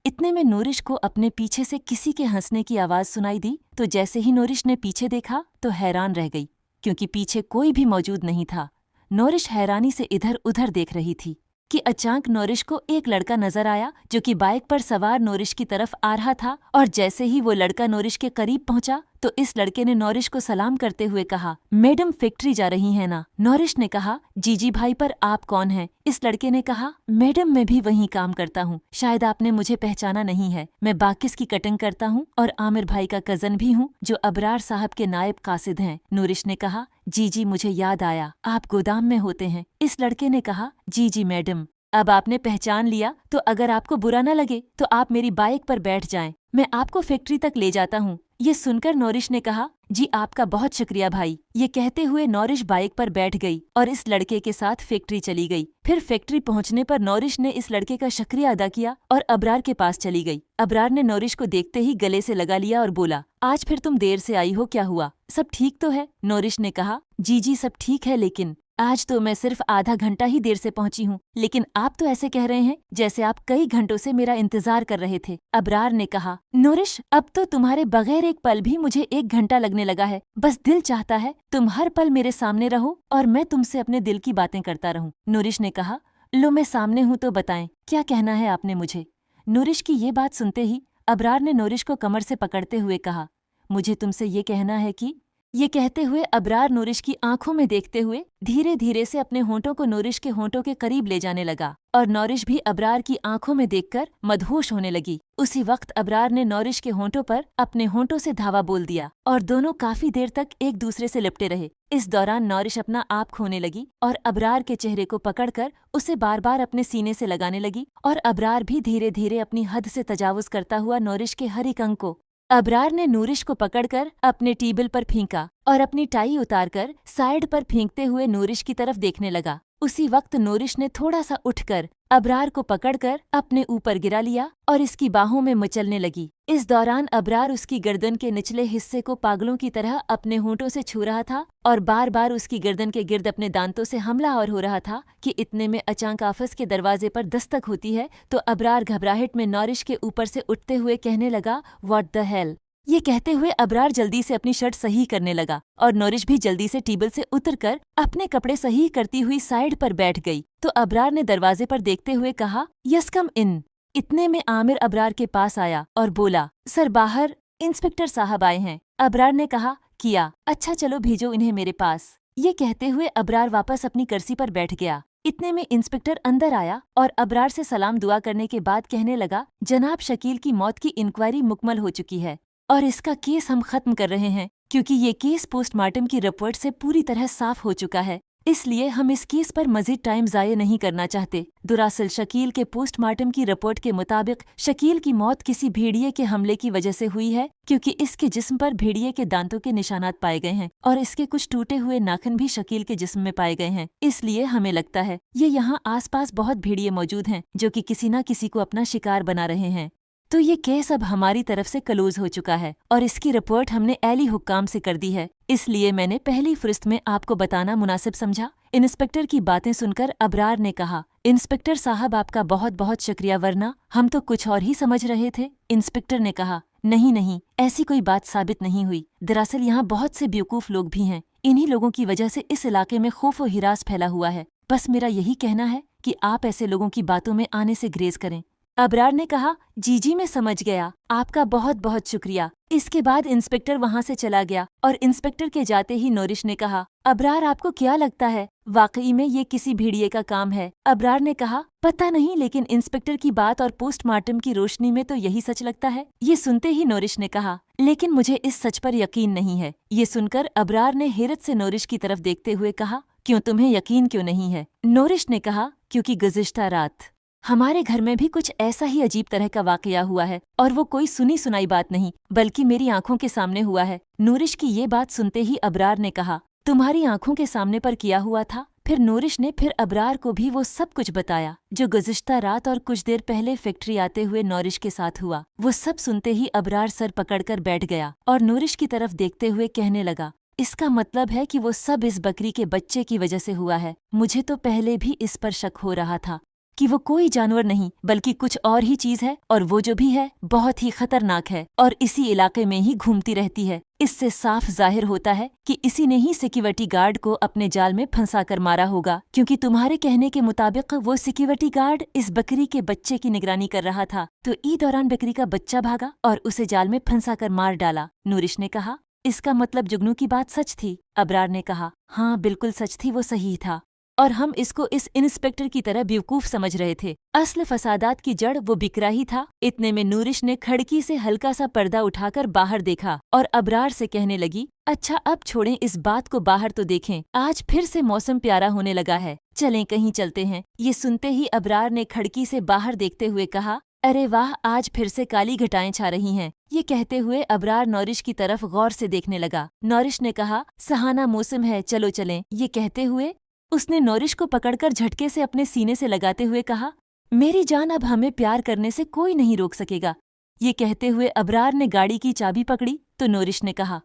इतने में नौरिश को अपने पीछे से किसी के हंसने की आवाज सुनाई दी, तो जैसे ही नौरिश ने पीछे देखा तो हैरान रह गई, क्योंकि पीछे कोई भी मौजूद नहीं था। नौरिश हैरानी से इधर उधर देख रही थी कि अचानक नौरिश को एक लड़का नजर आया जो कि बाइक पर सवार नौरिश की तरफ आ रहा था। और जैसे ही वो लड़का नौरिश के करीब पहुंचा तो इस लड़के ने नौरिश को सलाम करते हुए कहा, मैडम फैक्ट्री जा रही हैं ना? नौरिश ने कहा, जी भाई, पर आप कौन हैं? इस लड़के ने कहा, मैडम मैं भी वहीं काम करता हूँ, शायद आपने मुझे पहचाना नहीं है, मैं बाकिस की कटिंग करता हूँ और आमिर भाई का कजन भी हूँ जो अबरार साहब के नायब कासिद हैं। नौरिश ने कहा, जी मुझे याद आया, आप गोदाम में होते हैं। इस लड़के ने कहा, जी मैडम, अब आपने पहचान लिया तो अगर आपको बुरा न लगे तो आप मेरी बाइक पर बैठ जाएं, मैं आपको फैक्ट्री तक ले जाता हूँ। ये सुनकर नौरिश ने कहा, जी आपका बहुत शुक्रिया भाई। ये कहते हुए नौरिश बाइक पर बैठ गई और इस लड़के के साथ फैक्ट्री चली गई। फिर फैक्ट्री पहुंचने पर नौरिश ने इस लड़के का शुक्रिया अदा किया और अबरार के पास चली गई। अबरार ने नौरिश को देखते ही गले से लगा लिया और बोला, आज फिर तुम देर से आई हो, क्या हुआ? सब ठीक तो है? नौरिश ने कहा, जी सब ठीक है, लेकिन आज तो मैं सिर्फ आधा घंटा ही देर से पहुंची हूँ, लेकिन आप तो ऐसे कह रहे हैं जैसे आप कई घंटों से मेरा इंतजार कर रहे थे। अबरार ने कहा, नौरिश अब तो तुम्हारे बगैर एक पल भी मुझे 1 घंटा लगने लगा है, बस दिल चाहता है तुम हर पल मेरे सामने रहो और मैं तुमसे अपने दिल की बातें करता रहूं। नौरिश ने कहा, लो मैं सामने हूँ तो बताएं क्या कहना है आपने मुझे? नौरिश की ये बात सुनते ही अबरार ने नौरिश को कमर से पकड़ते हुए कहा, मुझे तुमसे ये कहना है कि। ये कहते हुए अबरार नौरिश की आंखों में देखते हुए धीरे धीरे से अपने होंठों को नौरिश के होंठों के करीब ले जाने लगा और नौरिश भी अबरार की आंखों में देखकर मदहोश होने लगी। उसी वक्त अबरार ने नौरिश के होंठों पर अपने होंठों से धावा बोल दिया और दोनों काफी देर तक एक दूसरे से लिपटे रहे। इस दौरान नौरिश अपना आप खोने लगी और अबरार के चेहरे को पकड़कर उसे बार बार अपने सीने से लगाने लगी और अबरार भी धीरे धीरे अपनी हद से तजावुज करता हुआ नौरिश के हर एक अंग को। अबरार ने नौरिश को पकड़कर अपने टेबल पर फेंका और अपनी टाई उतारकर साइड पर फेंकते हुए नौरिश की तरफ देखने लगा। उसी वक्त नौरिश ने थोड़ा सा उठकर अबरार को पकड़कर अपने ऊपर गिरा लिया और इसकी बाहों में मचलने लगी। इस दौरान अबरार उसकी गर्दन के निचले हिस्से को पागलों की तरह अपने होंठों से छू रहा था और बार बार उसकी गर्दन के गिर्द अपने दांतों से हमला और हो रहा था कि इतने में अचानक आफस के दरवाजे पर दस्तक होती है तो अबरार घबराहट में नौरिश के ऊपर से उठते हुए कहने लगा, व्हाट द हेल। ये कहते हुए अबरार जल्दी से अपनी शर्ट सही करने लगा और नौरिश भी जल्दी से टेबल से उतरकर अपने कपड़े सही करती हुई साइड पर बैठ गई। तो अबरार ने दरवाजे पर देखते हुए कहा, यस कम इन। इतने में आमिर अबरार के पास आया और बोला, सर बाहर इंस्पेक्टर साहब आए हैं। अबरार ने कहा, किया, अच्छा चलो भेजो इन्हें मेरे पास। ये कहते हुए अबरार वापस अपनी कुर्सी पर बैठ गया। इतने में इंस्पेक्टर अंदर आया और अबरार से सलाम दुआ करने के बाद कहने लगा, जनाब शकील की मौत की इंक्वायरी मुकम्मल हो चुकी है और इसका केस हम खत्म कर रहे हैं, क्योंकि ये केस पोस्टमार्टम की रिपोर्ट से पूरी तरह साफ हो चुका है, इसलिए हम इस केस पर मजीद टाइम ज़ाया नहीं करना चाहते। दरअसल शकील के पोस्टमार्टम की रिपोर्ट के मुताबिक शकील की मौत किसी भेड़िए के हमले की वजह से हुई है, क्योंकि इसके जिस्म पर भेड़िए के दांतों के निशानात पाए गए हैं और इसके कुछ टूटे हुए नाखून भी शकील के जिस्म में पाए गए हैं। इसलिए हमें लगता है ये यहाँ आसपास बहुत भेड़िए मौजूद हैं जो कि किसी न किसी को अपना शिकार बना रहे हैं। तो ये केस अब हमारी तरफ से क्लोज हो चुका है और इसकी रिपोर्ट हमने एली हुक्काम से कर दी है, इसलिए मैंने पहली फुर्सत में आपको बताना मुनासिब समझा। इंस्पेक्टर की बातें सुनकर अबरार ने कहा, इंस्पेक्टर साहब आपका बहुत बहुत शुक्रिया, वरना हम तो कुछ और ही समझ रहे थे। इंस्पेक्टर ने कहा, नहीं नहीं, ऐसी कोई बात साबित नहीं हुई। दरअसल यहाँ बहुत से बेवकूफ लोग भी हैं। इन्हीं लोगों की वजह से इस इलाके में खौफ व हिरास फैला हुआ है। बस मेरा यही कहना है कि आप ऐसे लोगों की बातों में आने से ग्रेज करें। अबरार ने कहा, जी मैं समझ गया, आपका बहुत बहुत शुक्रिया। इसके बाद इंस्पेक्टर वहां से चला गया और इंस्पेक्टर के जाते ही नूरिश ने कहा, अबरार आपको क्या लगता है वाकई में ये किसी भेड़िए का काम है? अबरार ने कहा, पता नहीं, लेकिन इंस्पेक्टर की बात और पोस्टमार्टम की रोशनी में तो यही सच लगता है। ये सुनते ही नूरिश ने कहा, लेकिन मुझे इस सच पर यकीन नहीं है। ये सुनकर अबरार ने हैरत से नूरिश की तरफ देखते हुए कहा, क्यों, तुम्हें यकीन क्यों नहीं है? नूरिश ने कहा, क्योंकि गुज़िश्ता रात हमारे घर में भी कुछ ऐसा ही अजीब तरह का वाकया हुआ है, और वो कोई सुनी सुनाई बात नहीं बल्कि मेरी आंखों के सामने हुआ है। नूरिश की ये बात सुनते ही अबरार ने कहा, तुम्हारी आंखों के सामने पर किया हुआ था? फिर नूरिश ने फिर अबरार को भी वो सब कुछ बताया जो गुज़िश्ता रात और कुछ देर पहले फैक्ट्री आते हुए नूरिश के साथ हुआ। वो सब सुनते ही अबरार सर पकड़कर बैठ गया और नूरिश की तरफ देखते हुए कहने लगा, इसका मतलब है कि वो सब इस बकरी के बच्चे की वजह से हुआ है। मुझे तो पहले भी इस पर शक हो रहा था कि वो कोई जानवर नहीं बल्कि कुछ और ही चीज है, और वो जो भी है बहुत ही खतरनाक है और इसी इलाके में ही घूमती रहती है। इससे साफ जाहिर होता है कि इसी ने ही सिक्योरिटी गार्ड को अपने जाल में फंसा कर मारा होगा, क्योंकि तुम्हारे कहने के मुताबिक वो सिक्योरिटी गार्ड इस बकरी के बच्चे की निगरानी कर रहा था, तो इस दौरान बकरी का बच्चा भागा और उसे जाल में फंसा कर मार डाला। नूरिश ने कहा, इसका मतलब जुगनू की बात सच थी? अबरार ने कहा, हाँ बिल्कुल सच थी, वो सही था और हम इसको इस इंस्पेक्टर की तरह बेवकूफ समझ रहे थे। असल फसादात की जड़ वो बिकरा ही था। इतने में नूरिश ने खिड़की से हल्का सा पर्दा उठाकर बाहर देखा और अबरार से कहने लगी, अच्छा अब छोड़ें इस बात को, बाहर तो देखें, आज फिर से मौसम प्यारा होने लगा है, चलें कहीं चलते हैं। ये सुनते ही अबरार ने खिड़की से बाहर देखते हुए कहा, अरे वाह, आज फिर से काली घटाएं छा रही हैं। ये कहते हुए अबरार नूरिश की तरफ गौर से देखने लगा। नूरिश ने कहा, सहाना मौसम है, चलो चलें। ये कहते हुए उसने नूरिश को पकड़कर झटके से अपने सीने से लगाते हुए कहा, मेरी जान, अब हमें प्यार करने से कोई नहीं रोक सकेगा। ये कहते हुए अबरार ने गाड़ी की चाबी पकड़ी तो नूरिश ने कहा,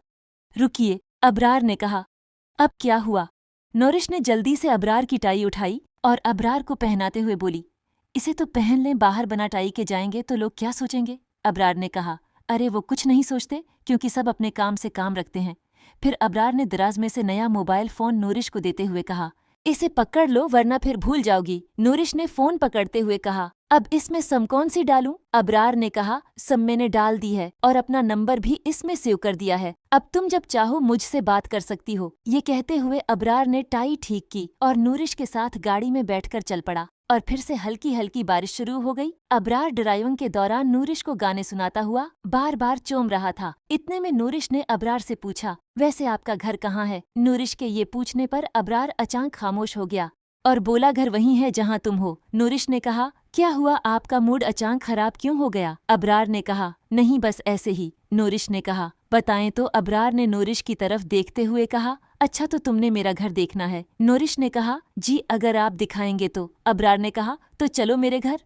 रुकिए। अबरार ने कहा, अब क्या हुआ? नूरिश ने जल्दी से अबरार की टाई उठाई और अबरार को पहनाते हुए बोली, इसे तो पहन लें, बाहर बना टाई के जाएंगे तो लोग क्या सोचेंगे? अबरार ने कहा, अरे वो कुछ नहीं सोचते, क्योंकि सब अपने काम से काम रखते हैं। फिर अबरार ने दराज में से नया मोबाइल फोन नूरिश को देते हुए कहा, इसे पकड़ लो वरना फिर भूल जाओगी। नूरिश ने फोन पकड़ते हुए कहा, अब इसमें सम कौन सी डालूं? अबरार ने कहा, सम मैंने डाल दी है और अपना नंबर भी इसमें सेव कर दिया है। अब तुम जब चाहो मुझसे बात कर सकती हो। ये कहते हुए अबरार ने टाई ठीक की और नूरिश के साथ गाड़ी में बैठकर चल पड़ा और फिर से हल्की हल्की बारिश शुरू हो गई। अबरार ड्राइविंग के दौरान नूरिश को गाने सुनाता हुआ बार बार चोम रहा था। इतने में नूरिश ने अबरार से पूछा, वैसे आपका घर कहाँ है? नूरिश के ये पूछने पर अबरार अचानक खामोश हो गया और बोला, घर वही है जहाँ तुम हो। नूरिश ने कहा, क्या हुआ, आपका मूड अचानक खराब क्यों हो गया? अबरार ने कहा, नहीं बस ऐसे ही। नूरिश ने कहा, बताएं तो? अबरार ने नूरिश की तरफ देखते हुए कहा, अच्छा तो तुमने मेरा घर देखना है? नूरिश ने कहा, जी अगर आप दिखाएंगे तो। अबरार ने कहा, तो चलो मेरे घर।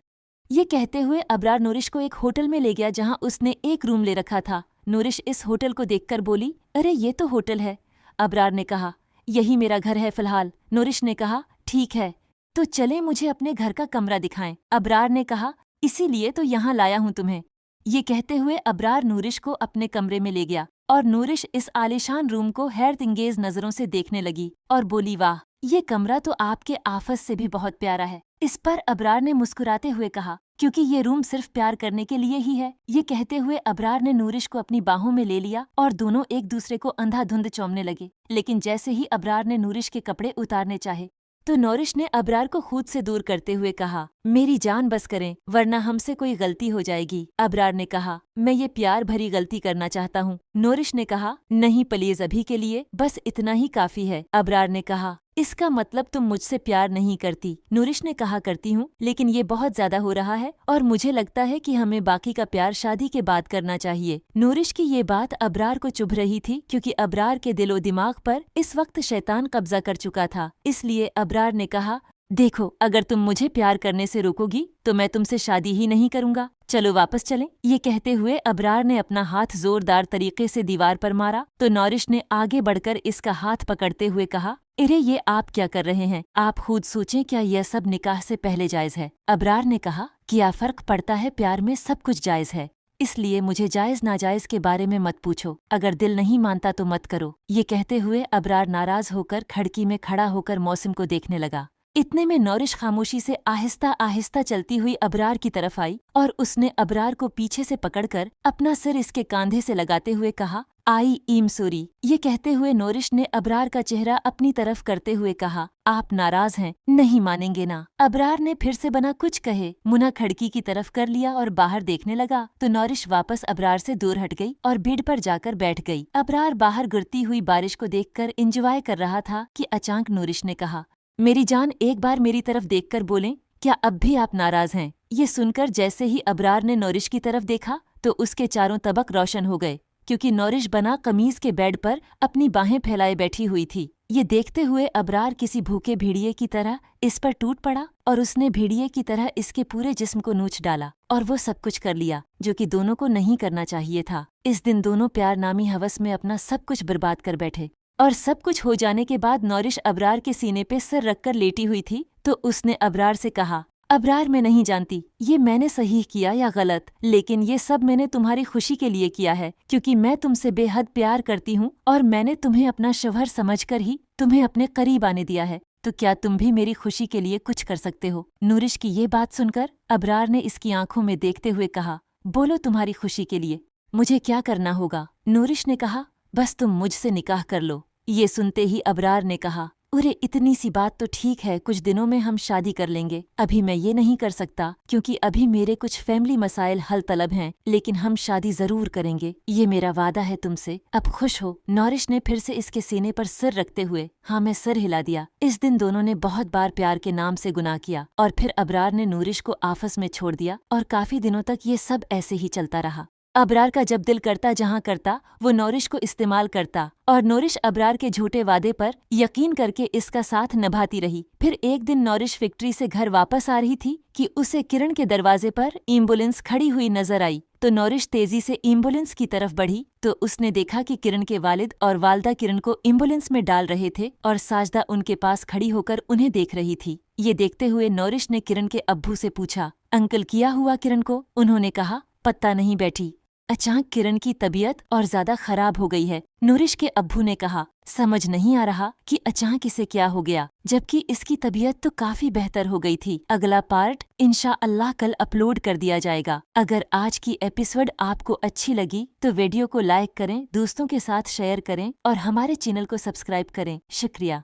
ये कहते हुए अबरार नूरिश को एक होटल में ले गया जहाँ उसने एक रूम ले रखा था। नूरिश इस होटल को देखकर बोली, अरे ये तो होटल है। अबरार ने कहा, यही मेरा घर है फिलहाल। नूरिश ने कहा, ठीक है तो चले, मुझे अपने घर का कमरा दिखाएं। अबरार ने कहा, इसीलिए तो यहाँ लाया हूँ तुम्हें। ये कहते हुए अबरार नूरिश को अपने कमरे में ले गया और नूरिश इस आलीशान रूम को हैरतंगेज नजरों से देखने लगी और बोली, वाह, ये कमरा तो आपके आफस से भी बहुत प्यारा है। इस पर अबरार ने मुस्कुराते हुए कहा, क्योंकि ये रूम सिर्फ प्यार करने के लिए ही है। ये कहते हुए अबरार ने नूरिश को अपनी बाहों में ले लिया और दोनों एक दूसरे को अंधाधुंध चूमने लगे। लेकिन जैसे ही अबरार ने नूरिश के कपड़े उतारने चाहे तो नूरिश ने अबरार को खुद से दूर करते हुए कहा, मेरी जान बस करें वरना हमसे कोई गलती हो जाएगी। अबरार ने कहा, मैं ये प्यार भरी गलती करना चाहता हूँ। नूरिश ने कहा, नहीं प्लीज, अभी के लिए बस इतना ही काफी है। अबरार ने कहा, इसका मतलब तुम मुझसे प्यार नहीं करती? नूरिश ने कहा, करती हूँ, लेकिन ये बहुत ज्यादा हो रहा है और मुझे लगता है कि हमें बाकी का प्यार शादी के बाद करना चाहिए। नूरिश की ये बात अबरार को चुभ रही थी, क्योंकि अबरार के दिलो दिमाग पर इस वक्त शैतान कब्जा कर चुका था। इसलिए अबरार ने कहा, देखो, अगर तुम मुझे प्यार करने से रोकोगी तो मैं तुमसे शादी ही नहीं करूंगा। चलो वापस चलें। ये कहते हुए अबरार ने अपना हाथ जोरदार तरीके से दीवार पर मारा तो नौरिश ने आगे बढ़कर इसका हाथ पकड़ते हुए कहा, अरे ये आप क्या कर रहे हैं? आप खुद सोचें, क्या यह सब निकाह से पहले जायज है? अबरार ने कहा, क्या फर्क पड़ता है, प्यार में सब कुछ जायज है, इसलिए मुझे जायज नाजायज के बारे में मत पूछो। अगर दिल नहीं मानता तो मत करो। ये कहते हुए अबरार नाराज होकर खिड़की में खड़ा होकर मौसम को देखने लगा। इतने में नौरिश खामोशी से आहिस्ता आहिस्ता चलती हुई अबरार की तरफ आई और उसने अबरार को पीछे से पकड़कर अपना सिर इसके कांधे से लगाते हुए कहा, आई एम सॉरी। ये कहते हुए नौरिश ने अबरार का चेहरा अपनी तरफ करते हुए कहा, आप नाराज हैं, नहीं मानेंगे ना? अबरार ने फिर से बना कुछ कहे मुना खिड़की की तरफ कर लिया और बाहर देखने लगा तो नौरिश वापस अबरार से दूर हट गई और बेड पर जाकर बैठ गई। अबरार बाहर गिरती हुई बारिश को देखकर एंजॉय कर रहा था कि अचानक नौरिश ने कहा, मेरी जान, एक बार मेरी तरफ देखकर बोलें, क्या अब भी आप नाराज हैं? ये सुनकर जैसे ही अबरार ने नौरिश की तरफ देखा तो उसके चारों तबक रोशन हो गए, क्योंकि नौरिश बना कमीज के बेड पर अपनी बाहें फैलाए बैठी हुई थी। ये देखते हुए अबरार किसी भूखे भेड़िए की तरह इस पर टूट पड़ा और उसने भेड़िए की तरह इसके पूरे जिस्म को नोच डाला और वो सब कुछ कर लिया जो कि दोनों को नहीं करना चाहिए था। इस दिन दोनों प्यार नामी हवस में अपना सब कुछ बर्बाद कर बैठे और सब कुछ हो जाने के बाद नौरिश अबरार के सीने पे सिर रखकर लेटी हुई थी तो उसने अबरार से कहा, अबरार, मैं नहीं जानती ये मैंने सही किया या गलत, लेकिन ये सब मैंने तुम्हारी खुशी के लिए किया है, क्योंकि मैं तुमसे बेहद प्यार करती हूँ और मैंने तुम्हें अपना शौहर समझकर ही तुम्हें अपने करीब आने दिया है। तो क्या तुम भी मेरी खुशी के लिए कुछ कर सकते हो? नौरिश की ये बात सुनकर अबरार ने इसकी आंखों में देखते हुए कहा, बोलो, तुम्हारी खुशी के लिए मुझे क्या करना होगा? नौरिश ने कहा, बस तुम मुझसे निकाह कर लो। ये सुनते ही अबरार ने कहा, अरे इतनी सी बात तो ठीक है, कुछ दिनों में हम शादी कर लेंगे। अभी मैं ये नहीं कर सकता क्योंकि अभी मेरे कुछ फैमिली मसाइल हल तलब हैं, लेकिन हम शादी जरूर करेंगे, ये मेरा वादा है तुमसे। अब खुश हो? नौरिश ने फिर से इसके सीने पर सिर रखते हुए हाँ में सिर हिला दिया। इस दिन दोनों ने बहुत बार प्यार के नाम से गुनाह किया और फिर अबरार ने नौरिश को आपस में छोड़ दिया और काफी दिनों तक ये सब ऐसे ही चलता रहा। अबरार का जब दिल करता जहाँ करता वो नौरिश को इस्तेमाल करता और नौरिश अबरार के झूठे वादे पर यकीन करके इसका साथ निभाती रही। फिर एक दिन नौरिश फैक्ट्री से घर वापस आ रही थी कि उसे किरण के दरवाजे पर एम्बुलेंस खड़ी हुई नजर आई तो नौरिश तेजी से एम्बुलेंस की तरफ बढ़ी तो उसने देखा कि किरण के वालिद और वालदा किरण को एम्बुलेंस में डाल रहे थे और साजदा उनके पास खड़ी होकर उन्हें देख रही थी। ये देखते हुए नौरिश ने किरण के अब्बू से पूछा, अंकल, किया हुआ किरण को? उन्होंने कहा, पत्ता नहीं बैठी। अचानक किरण की तबीयत और ज्यादा खराब हो गई है। नौरिश के अब्बू ने कहा, समझ नहीं आ रहा कि अचानक इसे क्या हो गया, जबकि इसकी तबीयत तो काफी बेहतर हो गई थी। अगला पार्ट इंशाअल्लाह कल अपलोड कर दिया जाएगा। अगर आज की एपिसोड आपको अच्छी लगी तो वीडियो को लाइक करें, दोस्तों के साथ शेयर करें और हमारे चैनल को सब्सक्राइब करें। शुक्रिया।